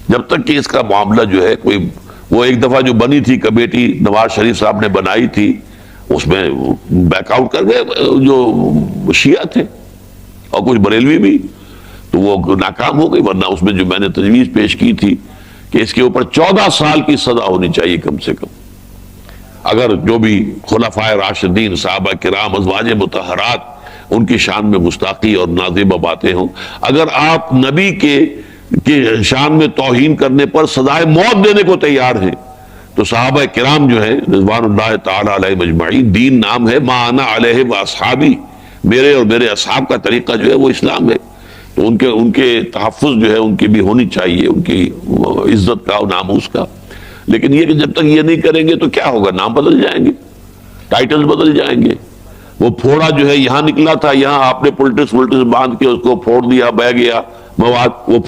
जब तक कि इसका मामला जो है कोई, वो एक दफा जो बनी थी कमेटी नवाज शरीफ साहब ने बनाई थी, उसमें बैकआउट कर गए जो शिया थे और कुछ बरेलवी भी, तो वो नाकाम हो गई। वरना उसमें जो मैंने तजवीज पेश की थी कि इसके ऊपर 14 साल की सजा होनी चाहिए कम से कम, अगर जो भी खुलाफाए राशिदीन, साहबा किराम, अज़वाज मुतहरात, उनकी शान में गुस्ताखी और नाज़िबा बातें हों। अगर आप नबी के शान में तौहीन करने पर सजाए मौत देने को तैयार हैं, तो साहबा किराम जो है रिज़वानुल्लाह ताला अलैहिम अजमईन, दीन नाम है मा अना अलैहि व अस्हाबी, मेरे और मेरे असहाब का तरीका जो है वो इस्लाम है। तो उनके तहफ़्फ़ुज़ जो है उनकी भी होनी चाहिए, उनकी इज्जत का और नामूस का। लेकिन ये कि जब तक ये नहीं करेंगे तो क्या होगा, नाम बदल जाएंगे, टाइटल्स बदल जाएंगे। वो फोड़ा जो है यहां निकला था, यहां आपने पॉलिटिक्स बांध के उसको फोड़ दिया, बह गया मवाद, वो